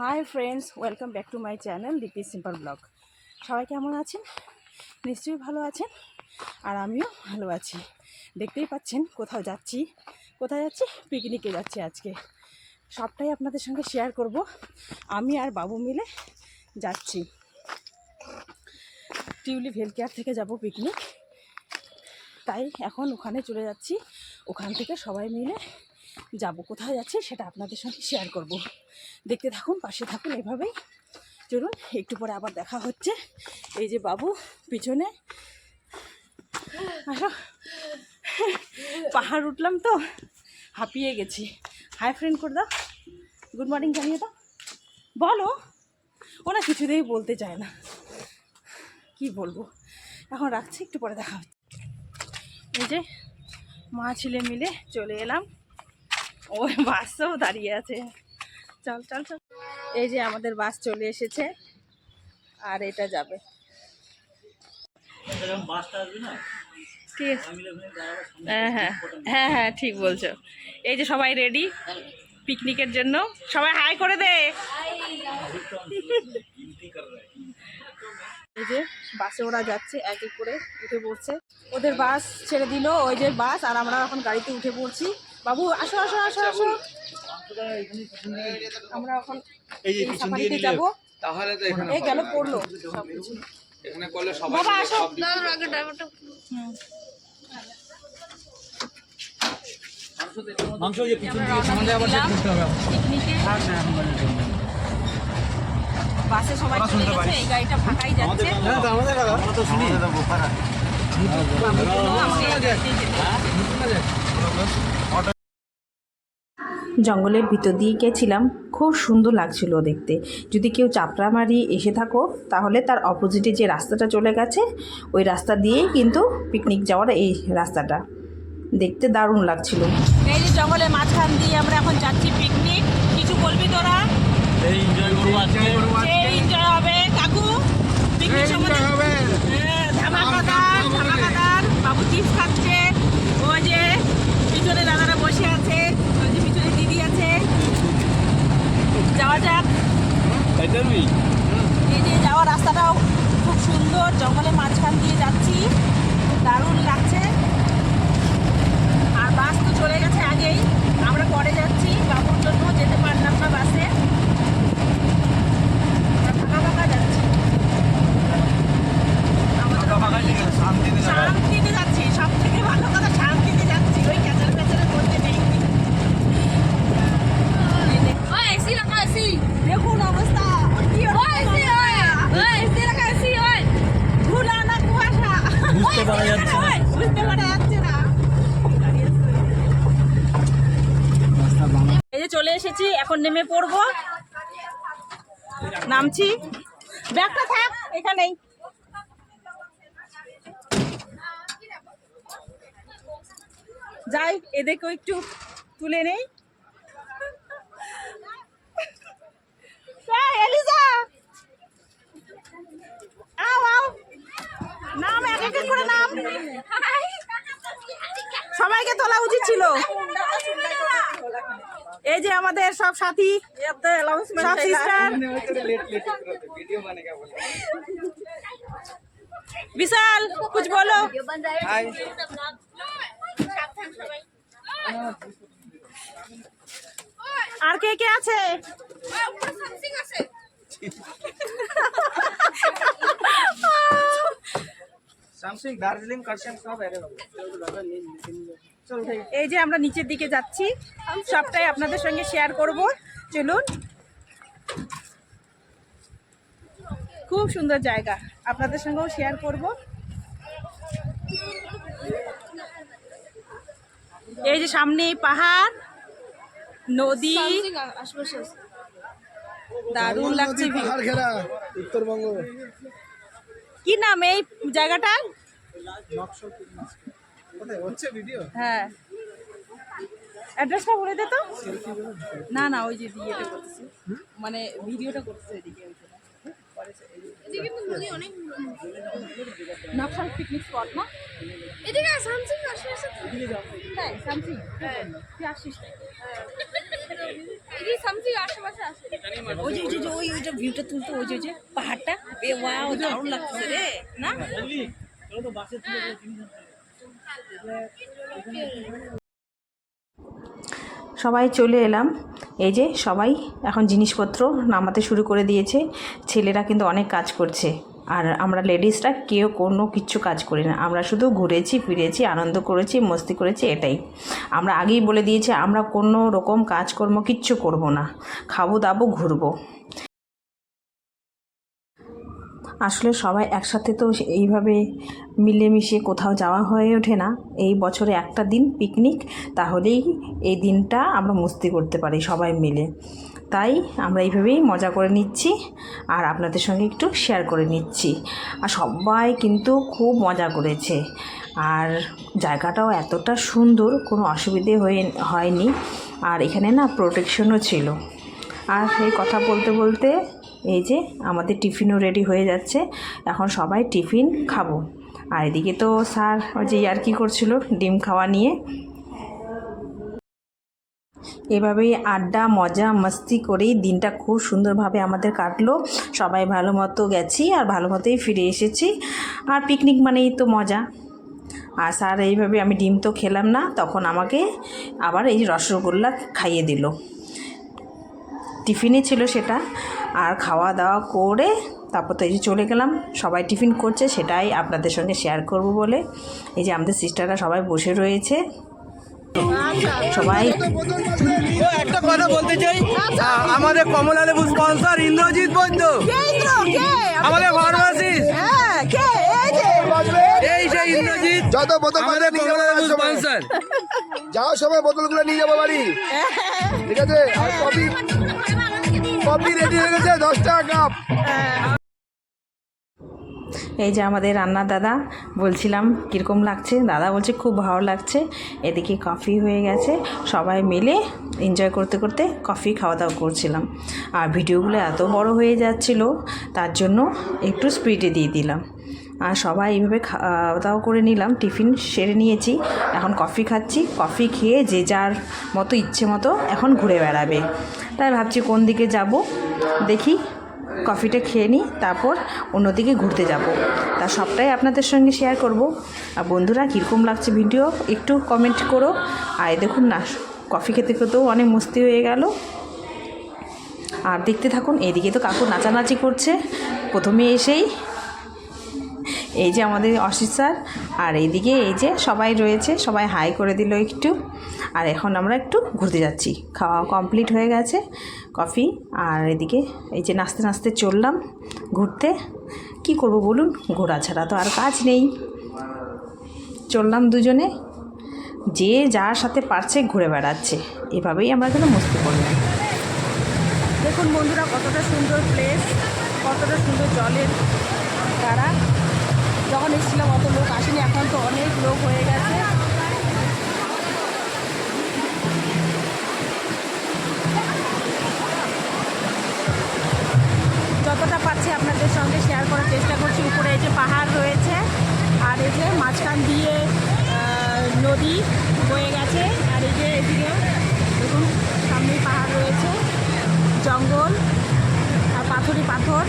High friends, welcome back to my channel Deepi simple blog. সবাই কেমন আছেন? নিশ্চয়ই ভালো আছেন, আর আমিও ভালো আছি। দেখতেই পাচ্ছেন কোথায় যাচ্ছি। পিকনিকে যাচ্ছি আজকে। সবটাই আপনাদের সঙ্গে শেয়ার করব। আমি আর বাবু মিলে যাচ্ছি। টিউলিপ হেলথ কেয়ার থেকে যাব পিকনিক, তাই এখন ওখানে চলে যাচ্ছি। ওখান থেকে সবাই মিলে যাব। কোথায় যাচ্ছি সেটা আপনাদের সঙ্গে শেয়ার করব। দেখতে থাকুন, পাশে থাকুন এভাবেই। চলুন, একটু পরে আবার দেখা হচ্ছে। এই যে বাবু পিছনে। আসো, পাহাড় উঠলাম তো হাঁপিয়ে গেছি। হাই ফ্রেন্ড করে দাও, গুড মর্নিং জানিয়ে দাও। বলো। ওরা কিছুতেই বলতে চায় না, কি বলবো। এখন রাখছি, একটু পরে দেখা হচ্ছে। এই যে মা ছেলে মিলে চলে এলাম। ওই বাসও দাঁড়িয়ে আছে। চল চল চল। এই যে আমাদের বাস চলে এসেছে, আর এটা যাবে। হ্যাঁ হ্যাঁ হ্যাঁ হ্যাঁ, ঠিক বলছো। এই যে সবাই রেডি পিকনিকের জন্য। সবাই হাই করে দে। এই যে বাসে ওরা যাচ্ছে, এক এক করে উঠে পড়ছে। ওদের বাস ছেড়ে দিল, ওই যে বাস, আর আমরা এখন গাড়িতে উঠে পড়ছি। বাবু আসো আসো আসো আসো। আমরা এখন এই সাফারিতে যাবো। তাহলে তো এখানে এই গেল পড়লো সবকিছু। এখানে করলে সবাই বাবা আসো। আগে ড্রাইভারটা মাংস যে পিছন দিকে সামনে আবার চেক করতে হবে পিকনিকে। বাসে সবাই চলে গেছে, এই গাড়িটা ফাঁকাই যাচ্ছে। হ্যাঁ, আমাদের টাকা আমরা তো শুনি দাও গোপারা। জঙ্গলের ভিতর দিয়ে গেছিলাম, খুব সুন্দর লাগছিল দেখতে। যদি কেউ চাপড়ামারি এসে থাকো, তাহলে তার অপোজিটে যে রাস্তাটা চলে গেছে, ওই রাস্তা দিয়েই কিন্তু পিকনিক যাওয়ার এই রাস্তাটা দেখতে দারুণ লাগছিল। এই যে জঙ্গলের মাঝখান দিয়ে আমরা এখন যাচ্ছি পিকনিক। কিছু বলবি তোরা? এনজয় করব আজকে, এনজয় হবে কাকু। পিকনিক সম্বন্ধে হবে ধামাকাদার ধামাকাদার। বাবু চিপস খাচ্ছে। ওই যে পিছনে দাদারা বসে আছে, ওই যে পিছনে দিদি আছে। যাওয়া যাক। এই যে যাওয়ার রাস্তাটাও খুব সুন্দর, জঙ্গলের মাঝখান দিয়ে যাচ্ছি, দারুণ লাগছে। আর বাস তো চলে গেছে আগেই, আমরা পরে যাচ্ছি। বাবুর জন্য যেতে পারলাম না বাসে, ফাঁকা ফাঁকা যাচ্ছি। শান্তিতে যাচ্ছি, সব থেকে ভালো কথা শান্তিতে যাচ্ছি, ওই ক্যাচার প্যাচারের মধ্যে নেই। দেখুন অবস্থা কি ধুলা না কুয়াশা বুঝতে পারা যাচ্ছে না। এই যে চলে এসেছি, এখন নেমে পড়বো। নামছি, ব্যাগটা থাক এখানেই। যাই, এদেরকেও একটু তুলে নেই। এলিজা আও আও, নাম এক এক করে নাম। সবাইকে তোলা উচিত ছিল। এই যে আমাদের সব সাথী, সব সিস্টার। বিশাল কুছ বলো। আর কে কে আছে? এই যে আমরা নিচের দিকে যাচ্ছি, সবটাই আপনাদের সঙ্গে শেয়ার করব। চলুন, খুব সুন্দর জায়গা, আপনাদের সঙ্গেও শেয়ার করব। এই যে সামনে পাহাড়, নদী, দারুণ লাগছে। উত্তরবঙ্গ। কি নাম এই জায়গাটা? হ্যাঁ, অ্যাড্রেসটা বলে দে তো। না না, ওই যে ইয়েটা করতেছি, মানে ভিডিওটা করতেছে এদিকে। নকশাল পিকনিক স্পট না? এদিকে সামথিং আসছে। তাই সামথিং তুই আসছিস? ওইটা ভিউটা তুলতো, ওই যে পাহাড়টা, ওয়াও দারুণ লাগছে রে না। সবাই চলে এলাম। এই যে সবাই এখন জিনিসপত্র নামাতে শুরু করে দিয়েছে। ছেলেরা কিন্তু অনেক কাজ করছে, আর আমরা লেডিসরা কেউ কোনো কিচ্ছু কাজ করি না। আমরা শুধু ঘুরেছি ফিরেছি, আনন্দ করেছি, মস্তি করেছি, এটাই। আমরা আগেই বলে দিয়েছি আমরা কোনো রকম কাজকর্ম কিচ্ছু করব না, খাবো দাবো ঘুরবো। আসলে সবাই একসাথে তো এইভাবে মিলেমিশে কোথাও যাওয়া হয়ে ওঠে না। এই বছরে একটা দিন পিকনিক, তাহলেই এই দিনটা আমরা মস্তি করতে পারি সবাই মিলে। তাই আমরা এইভাবেই মজা করে নিচ্ছি আর আপনাদের সঙ্গে একটু শেয়ার করে নিচ্ছি। আর সবাই কিন্তু খুব মজা করেছে, আর জায়গাটাও এতটা সুন্দর, কোনো অসুবিধে হয়নি। আর এখানে না প্রোটেকশনও ছিল। আর সেই কথা বলতে বলতে এই যে আমাদের টিফিনও রেডি হয়ে যাচ্ছে। এখন সবাই টিফিন খাবো। আর এদিকে তো স্যার ওই যে আর কি করছিল ডিম খাওয়া নিয়ে। এভাবেই আড্ডা মজা মস্তি করেই দিনটা খুব সুন্দরভাবে আমাদের কাটলো। সবাই ভালো মতো গেছি আর ভালো মতোই ফিরে এসেছি। আর পিকনিক মানেই তো মজা। আর স্যার এইভাবে, আমি ডিম তো খেলাম না, তখন আমাকে আবার এই রসগোল্লা খাইয়ে দিল। টিফিনে ছিল সেটা। আর খাওয়া দাওয়া করে তারপর তো এই যে চলে গেলাম। সবাই টিফিন করছে, সেটাই আপনাদের সঙ্গে শেয়ার করব বলে। এই যে আমাদের সিস্টাররা সবাই বসে রয়েছে। সবাই একটা কথা বলতে চাই, আমাদের কমলা লেবু স্পন্সর ইন্দ্রজিৎ বৈদ্য, আমাদের ফার্মাসিস্ট, এই সেই ইন্দ্রজিৎ, যত বোতল আমাদের কমলা লেবু স্পন্সর। যাওয়ার সময় বোতলগুলো নিয়ে যাবো বাড়ি, ঠিক আছে? আর কফি রেডি হয়ে গেছে, 10 টাকা কাপ। এই যে আমাদের রান্নার দাদা, বলছিলাম কীরকম লাগছে, দাদা বলছে খুব ভালো লাগছে। এদিকে কফি হয়ে গেছে, সবাই মিলে এনজয় করতে করতে কফি খাওয়া দাওয়া করছিলাম। আর ভিডিওগুলো এত বড় হয়ে যাচ্ছিল, তার জন্য একটু স্পিডে দিয়ে দিলাম। আর সবাই এইভাবে খাওয়া দাওয়া করে নিলাম, টিফিন সেরে নিয়েছি। এখন কফি খাচ্ছি, কফি খেয়ে যে যার মতো ইচ্ছে মতো এখন ঘুরে বেড়াবে। তাই ভাবছি কোন দিকে যাব, দেখি কফিটা খেয়ে নিই, তারপর অন্যদিকে ঘুরতে যাব। তা সবটাই আপনাদের সঙ্গে শেয়ার করব। আর বন্ধুরা কীরকম লাগছে ভিডিও একটু কমেন্ট করো। আর দেখুন না, কফি খেতে খেতেও অনেক মস্তি হয়ে গেল। আর দেখতে থাকুন। এদিকে তো কাকু নাচানাচি করছে প্রথমে এসেই, এই যে আমাদের অসিত স্যার। আর এইদিকে এই যে সবাই রয়েছে, সবাই হাই করে দিল একটু। আর এখন আমরা একটু ঘুরতে যাচ্ছি, খাওয়া কমপ্লিট হয়ে গেছে কফি। আর এদিকে এই যে নাচতে নাচতে চললাম ঘুরতে। কি করব বলুন, ঘোরা ছাড়া তো আর কাজ নেই। চললাম দুজনে, যে যার সাথে পারছে ঘুরে বেড়াচ্ছে। এভাবেই আমরা কিন্তু মস্তি করলাম। দেখুন বন্ধুরা, কতটা সুন্দর প্লেস, কতটা সুন্দর জলের ধারা। যখন এসেছিলাম অত লোক আসেনি, এখন তো অনেক লোক হয়ে গেছে। যতটা পারছি আপনাদের সঙ্গে শেয়ার করার চেষ্টা করছি। উপরে এই যে পাহাড় রয়েছে, আর এই যে মাঝখান দিয়ে নদী বয়ে গেছে। আর এই যে এদিকে দেখুন সামনেই পাহাড় রয়েছে, জঙ্গল আর পাথরই পাথর।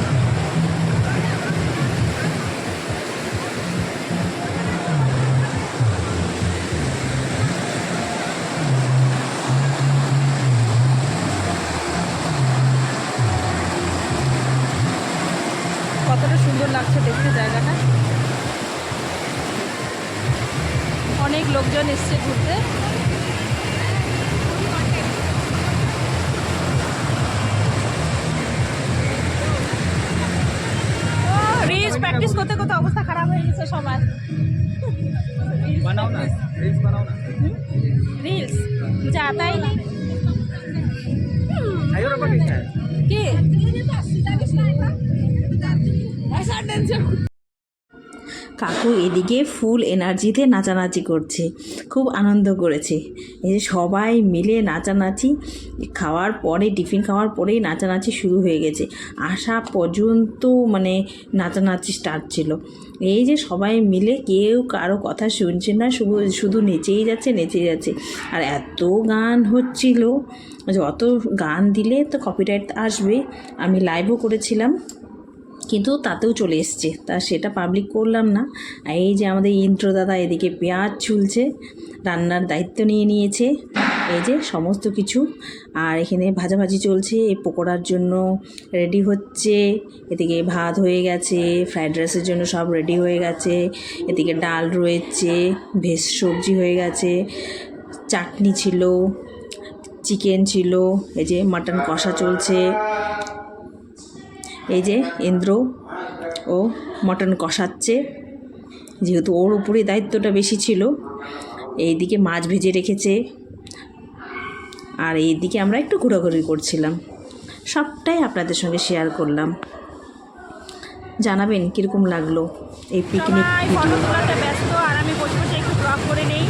কতটা সুন্দর লাগছে দেখতে জায়গাটা। অনেক লোকজন এসছে ঘুরতে। রিলস প্র্যাকটিস করতে করতে অবস্থা খারাপ হয়ে গেছে সবার। বানাও না, রিলস বানাও না। রিলস जाता ही नहीं। কি কাকু এদিকে ফুল এনার্জিতে নাচানাচি করছে, খুব আনন্দ করেছে। এই যে সবাই মিলে নাচানাচি, খাওয়ার পরে টিফিন খাওয়ার পরেই নাচানাচি শুরু হয়ে গেছে, আসা পর্যন্ত মানে নাচানাচি স্টার্ট ছিল। এই যে সবাই মিলে কেউ কারো কথা শুনছে না, শুধু নেচেই যাচ্ছে। আর এত গান হচ্ছিল, অত গান দিলে তো কপিরাইট আসবে। আমি লাইভও করেছিলাম, কিন্তু তাতেও চলে এসছে, তা সেটা পাবলিক করলাম না। এই যে আমাদের ইন্দ্র দাদা এদিকে পেঁয়াজ ছুলছে, রান্নার দায়িত্ব নিয়ে নিয়েছে, এই যে সমস্ত কিছু। আর এখানে ভাজাভাজি চলছে, এই পকোড়ার জন্য রেডি হচ্ছে। এদিকে ভাত হয়ে গেছে, ফ্রাইড রাইসের জন্য সব রেডি হয়ে গেছে। এদিকে ডাল রয়েছে, ভেজ সবজি হয়ে গেছে, চাটনি ছিল, চিকেন ছিল, এই যে মাটন কষা চলছে। এই যে ইন্দ্র ও মটন কষাচ্ছে, যেহেতু ওর উপরেই দায়িত্বটা বেশি ছিল। এইদিকে মাছ ভেজে রেখেছে, আর এইদিকে আমরা একটু ঘোরাঘুরি করছিলাম। সবটাই আপনাদের সঙ্গে শেয়ার করলাম। জানাবেন কীরকম লাগলো এই পিকনিক ফটো তোলাতে ব্যস্ত, আর আমি বসে বসে একটু ব্লগ করে নেই,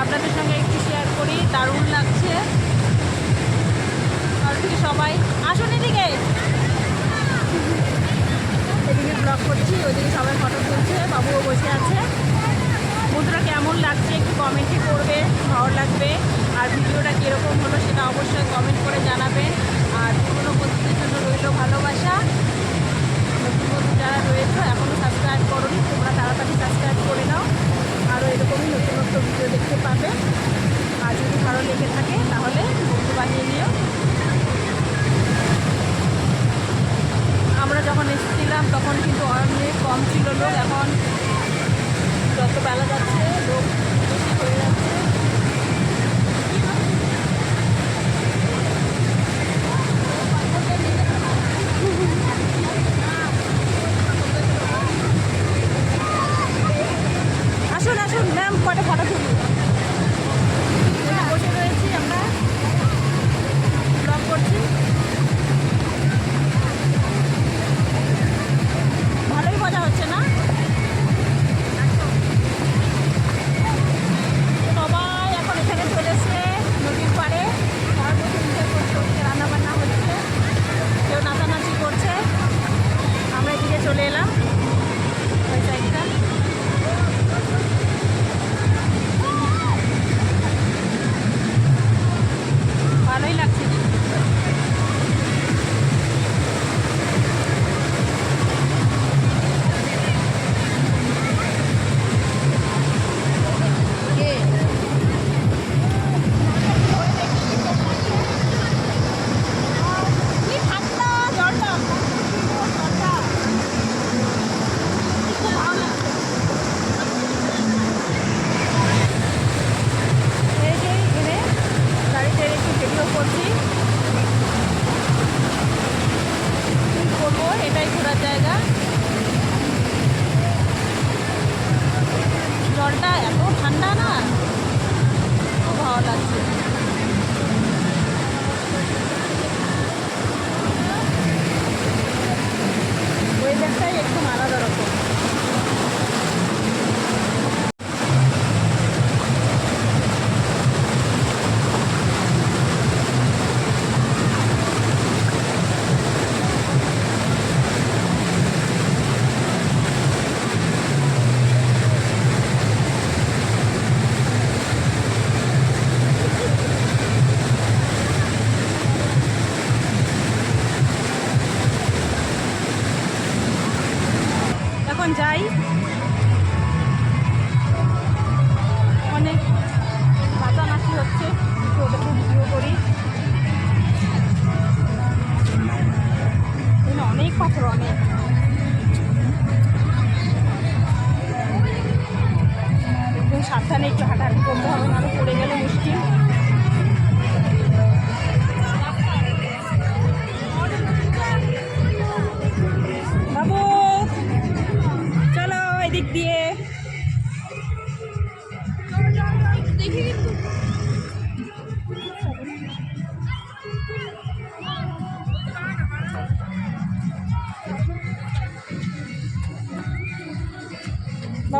আপনাদের সঙ্গে একটু শেয়ার করি। দারুণ লাগছে। আর কি সবাই আসুন এদিকে ব্লগ করছি, ওইদিকে সবাই ফটো তুলছে, বাবুও বসে আছে। বন্ধুরা কেমন লাগছে একটু কমেন্টে করবে, ভালো লাগবে। আর ভিডিওটা কীরকম হলো সেটা অবশ্যই কমেন্ট করে জানাবেন। আর পুরোনো বন্ধুদের জন্য রইল ভালোবাসা। নতুন বন্ধু যারা রয়েছে এখনও সাবস্ক্রাইব করোনি, তোমরা তাড়াতাড়ি সাবস্ক্রাইব করে নাও, আরও এরকমই নতুন ভিডিও দেখতে পাবে। আর যদি ভালো লেগে থাকে তাহলে বন্ধু বানিয়ে নিও। আমরা যখন এসেছিলাম তখন কিন্তু অনেক কম ছিল লোক, এখন যত বেলা যাচ্ছে লোক বেশি হয়ে যাচ্ছে। আসুন আসুন ম্যাম, কটা ফটো তুলি। বসে রয়েছি, আমরা ব্লগ করছি। ভালোই মজা হচ্ছে না? সবাই এখন এখানে চলেছে নদীর পাড়ে, তার মধ্যে এনজয় করছে, ওদিকে রান্নাবান্না হচ্ছে, কেউ নাচানাচি করছে। আমরা এদিকে চলে এলাম ওই সাইডটা। ভালোই লাগছে। এটাই ঘোরার জায়গা। জলটা এত ঠান্ডা না, খুব ভালো লাগছে। ওয়েদারটাই একদম আলাদা রকম। এখন যাই, অনেক নাচানাচি হচ্ছে, ওদেরকে ভিডিও করি। অনেক পাথর, অনেক। একদম সাবধানে একটু হাঁটাহাঁটি করতে হবে, নাহলে পড়ে গেলে মুশকিল। বাবু চলো এদিক দিয়ে। দেখি কিন্তু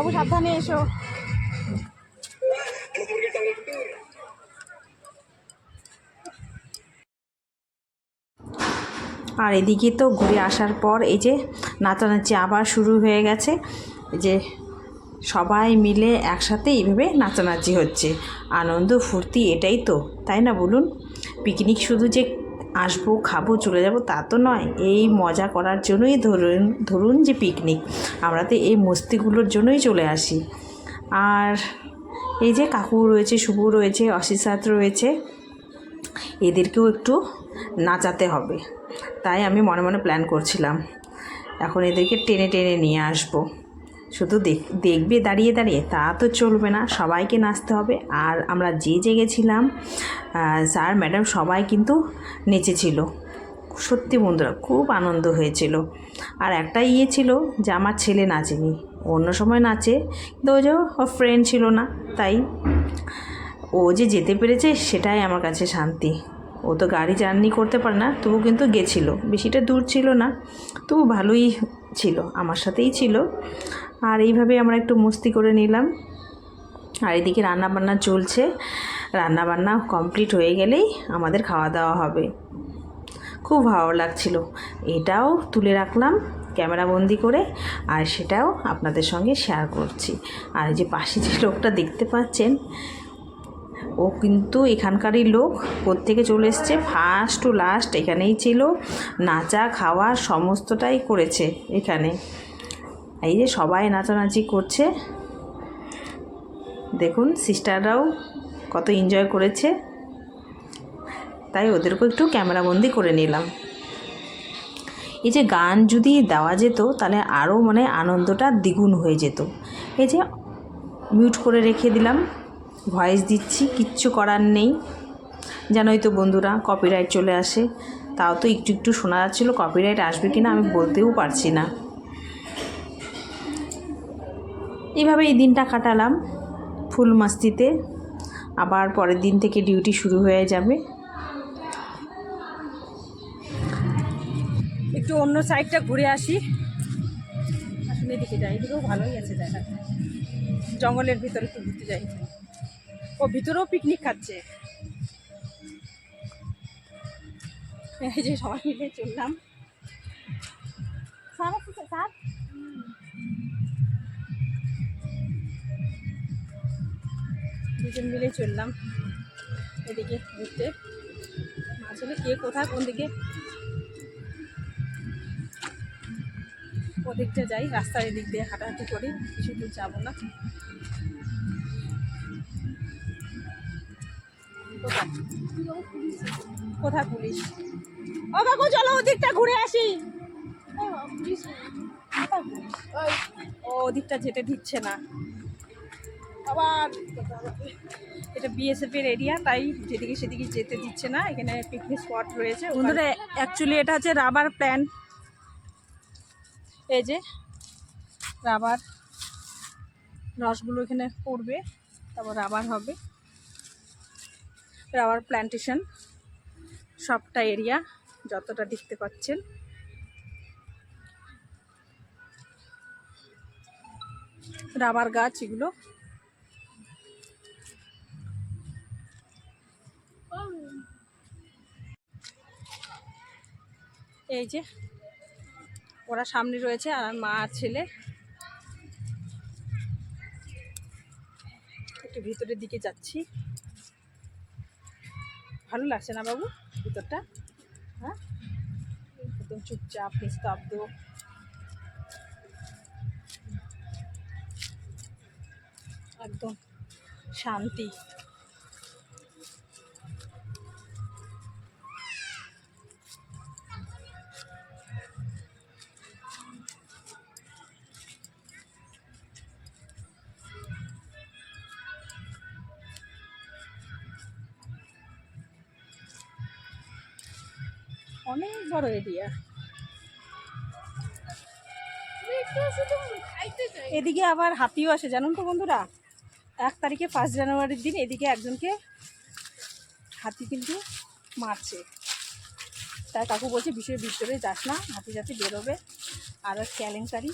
বাবু সাবধানে এসো। আর এদিকে তো ঘুরে আসার পর এই যে নাচানাচি আবার শুরু হয়ে গেছে। এই যে সবাই মিলে একসাথে এইভাবে নাচানাচি হচ্ছে, আনন্দ ফুর্তি এটাই তো, তাই না বলুন? পিকনিক শুধু যে আসবো খাবো চলে যাব তা তো নয়, এই মজা করার জন্যই ধরুন যে পিকনিক, আমরা তো এই মস্তিগুলোর জন্যই চলে আসি। আর এই যে কাকু রয়েছে, শুভ রয়েছে, অশিসাত রয়েছে, এদেরকেও একটু নাচাতে হবে, তাই আমি মনে মনে প্ল্যান করছিলাম এখন এদেরকে টেনে টেনে নিয়ে আসবো। শুধু দেখবে দাঁড়িয়ে দাঁড়িয়ে তা তো চলবে না, সবাইকে নাচতে হবে। আর আমরা যে জেগেছিলাম স্যার ম্যাডাম সবাই কিন্তু নেচেছিল, সত্যি বন্ধুরা খুব আনন্দ হয়েছিল। আর একটা ইয়ে ছিল যে আমার ছেলে নাচেনি, অন্য সময় নাচে, কিন্তু ওই যে ওর ফ্রেন্ড ছিল না, তাই ও যে যেতে পেরেছে সেটাই আমার কাছে শান্তি। ও তো গাড়ি জার্নি করতে পারে না, তবু কিন্তু গেছিলো, বেশিটা দূর ছিল না, তবু ভালোই ছিল, আমার সাথেই ছিল। আর এইভাবে আমরা একটু মস্তি করে নিলাম। আর এদিকে রান্নাবান্না চলছে, রান্নাবান্না কমপ্লিট হয়ে গেলেই আমাদের খাওয়া দাওয়া হবে। খুব ভালো লাগছিল, এটাও তুলে রাখলাম ক্যামেরাবন্দি করে, আর সেটাও আপনাদের সঙ্গে শেয়ার করছি। আর এই যে পাশে যে লোকটা দেখতে পাচ্ছেন, ও কিন্তু এখানকারই লোক, কোত্থেকে চলে এসছে, ফার্স্ট টু লাস্ট এখানেই ছিল, নাচা খাওয়া সমস্তটাই করেছে এখানে। এই যে সবাই নাচানাচি করছে, দেখুন সিস্টাররাও কত এনজয় করেছে, তাই ওদেরকেও একটু ক্যামেরাবন্দি করে নিলাম। এই যে গান যদি দেওয়া যেত তাহলে আরও মানে আনন্দটা দ্বিগুণ হয়ে যেত। এই যে মিউট করে রেখে দিলাম, ভয়েস দিচ্ছি, কিচ্ছু করার নেই, জানোই তো বন্ধুরা কপিরাইট চলে আসে, তাও তো একটু একটু শোনা যাচ্ছিলো, কপিরাইট আসবে কিনা আমি বলতেও পারছি না। এইভাবে এই দিনটা কাটালাম ফুল মাস্তিতে, আবার পরের দিন থেকে ডিউটি শুরু হয়ে যাবে। একটু অন্য সাইডটা ঘুরে আসি, আসলে এদিকে যাই, এদিকেও ভালোই আছে জায়গাটা, জঙ্গলের ভিতরে একটু ঘুরতে যাই। ও ভিতরেও পিকনিক খাচ্ছে, এই যে সবাই মিলে চললাম। দুজন মিলে চললাম এদিকে ঘুরতে, আসলে কে কোথায় কোন দিকে ওদিকটা যাই, রাস্তার এদিক দিয়ে হাঁটাহাঁটি করি, কিছু দূর যাবো না। কোথায় পুলিশ? ও কাকু চলো ওদিকটা ঘুরে আসি। ও ওদিকটা যেতে দিচ্ছে না, আবার এটা বিএসএফ এর এরিয়া, তাই যেদিকে সেদিকে যেতে দিচ্ছে না। এখানে পিকনিক স্পট রয়েছে বন্ধুরা, অ্যাকচুয়ালি এটা হচ্ছে রাবার প্ল্যান্ট, এই যে রাবার রসগুলো এখানে পড়বে, তারপর রাবার হবে, রাবার প্ল্যান্টেশন সবটা এরিয়া যতটা দেখতে পাচ্ছেন। রাবার গাছ এগুলো, এই যে ওরা সামনে রয়েছে আর মা আর ছেলে একটু ভিতরের দিকে যাচ্ছি। ভালো লাগছে না বাবু ভিতরটা? হ্যাঁ, একদম চুপচাপ নিস্তব্ধ, একদম শান্তি। অনেক বড় এরিয়া। এদিকে আবার হাতিও আসে জানুন তো বন্ধুরা, 1 তারিখে 1 জানুয়ারির দিন এদিকে একজনকে হাতি কিন্তু মারছে, তাই কাকু বলছে বিষয়ের ভিতরে যাস না, হাতি যাতে বেরোবে, আর কেলেঙ্কারি।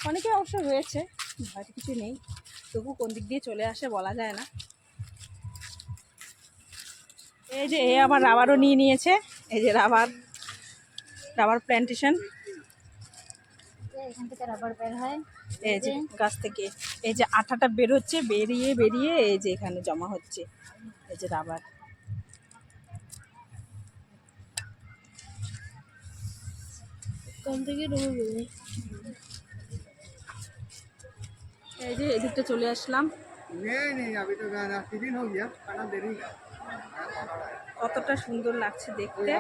অনেকে অবশ্য রয়েছে, হয়তো কিছু নেই, তবু কোন দিক দিয়ে চলে আসে বলা যায় না। এই যে এ আবার রাবারও নিয়ে নিয়েছে, এই যে রাবার প্ল্যান্টেশন, এখান থেকে রাবার বের হয়। এই যে গাছ থেকে এই যে আঠাটা বেরোচ্ছে, বেরিয়ে বেরিয়ে এই যে এখানে জমা হচ্ছে, এই যে রাবার। এখান থেকে ঢুকবে। এই যে এদিকটা চলে আসলাম। কতটা সুন্দর লাগছে দেখতে।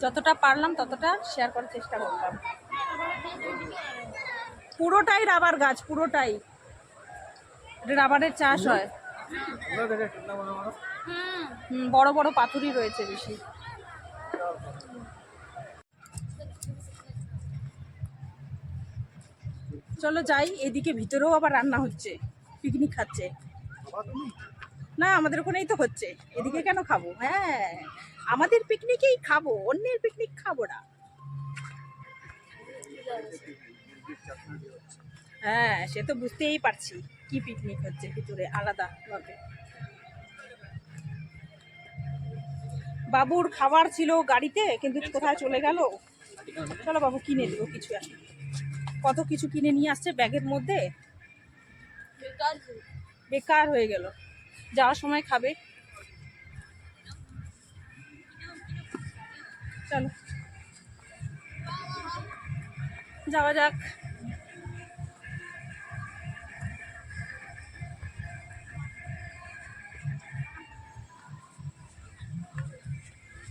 যতটা পারলাম ততটা শেয়ার করার চেষ্টা করলাম। পুরোটাই রাবার গাছ, পুরোটাই রাবারের চাষ হয়। বড় বড় পাথরই রয়েছে বেশি। চলো যাই, এদিকে ভিতরেও আবার রান্না হচ্ছে, পিকনিক খাচ্ছে। না, আমাদের ওখানেই তো হচ্ছে, এদিকে কেন খাবো? হ্যাঁ, আমাদের পিকনিকেই খাবো, অন্যের পিকনিক খাবো না। হ্যাঁ, সে তো বুঝতেই পারছি কি পিকনিক হচ্ছে ভিতরে আলাদা ভাবে। বাবুর খাবার ছিল গাড়িতে, কিন্তু কোথায় চলে গেল। চলো বাবু কিনে দেবো কিছু, এখন কত কিছু কিনে নিয়ে আসছে ব্যাগের মধ্যে, বেকার হয়ে গেল। যাওয়ার সময় খাবে। চলো যাওয়া যাক।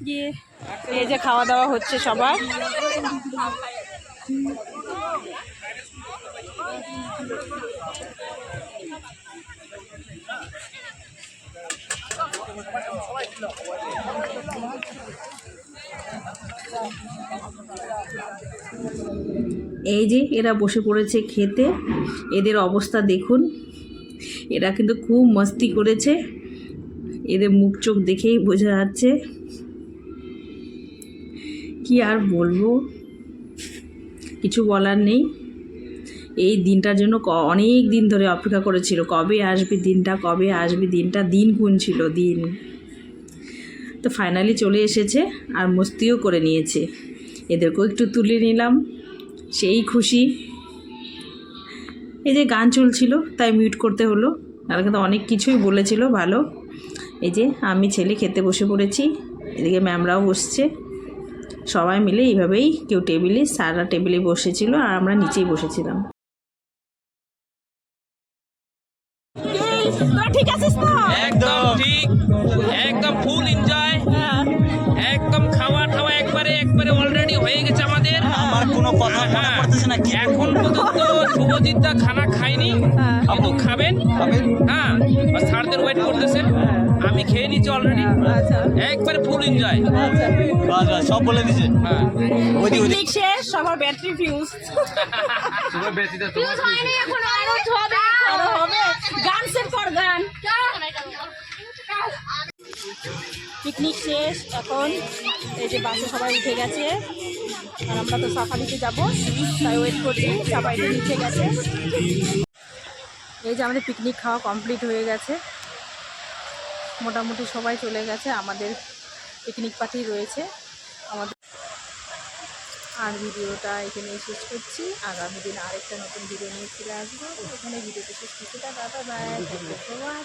গিয়ে এই যে খাওয়া দাওয়া হচ্ছে সবার। এই যে এরা বসে পড়েছে খেতে, এদের অবস্থা দেখুন। এরা কিন্তু খুব মস্তি করেছে, এদের মুখ চোখ দেখেই বোঝা যাচ্ছে। কি আর বলবো, কিছু বলার নেই। এই দিনটার জন্য অনেক দিন ধরে অপেক্ষা করেছিল, কবে আসবে দিনটা, কবে আসবে দিনটা, দিন গুনছিল দিন। তো ফাইনালি চলে এসেছে, আর মস্তিও করে নিয়েছে। এদেরকেও একটু তুলে নিলাম, সেই খুশি। এই যে গান চলছিল তাই মিউট করতে হলো, আর কিন্তু অনেক কিছুই বলেছিল ভালো। এই যে আমি ছেলে খেতে বসে পড়েছি, এদিকে ম্যামরাও বসছে, সবাই মিলে এইভাবেই, কেউ টেবিলে, স্যাররা টেবিলে বসেছিল আর আমরা নিচেই বসেছিলাম। ঠিক আছিস তো? একদম ঠিক, একদম ফুল এনজয়, একদম খাওয়া টাওয়া একবারে অলরেডি হয়ে গেছে আমাদের। আমার কোনো কথা মনে পড়তেছে না কি এখন পর্যন্ত শুভজিৎ দা খানা খায়নি, কিন্তু খাবেন। হ্যাঁ, স্যারদের ওয়েট করতেছেন, আমি খেয়ে নিচ্ছি অলরেডি। একবারে ফুল এনজয়, বাস বাস সব বলে দিছে। হ্যাঁ, পিকনিক শেষ, সবার ব্যাটারি ফিউজ। আরো হবে, গান সেট কর, গান। পিকনিক শেষ, এখন এই যে বাসে সবাই উঠে গেছে, আর আমরা তো সাফারিতে যাবো, তাই ওয়েট করছি। সবাই নিচে গেছে। এই যে আমাদের পিকনিক খাওয়া কমপ্লিট হয়ে গেছে, মোটামুটি সবাই চলে গেছে, আমাদের পিকনিক পার্টি রয়েছে আমাদের। আর ভিডিওটা এখানে শেষ করছি, আগামী দিন আরেকটা নতুন ভিডিও নিয়ে ফিরে আসবো। এখানে ভিডিওটা শেষ করছি, টাটা বাই বাই।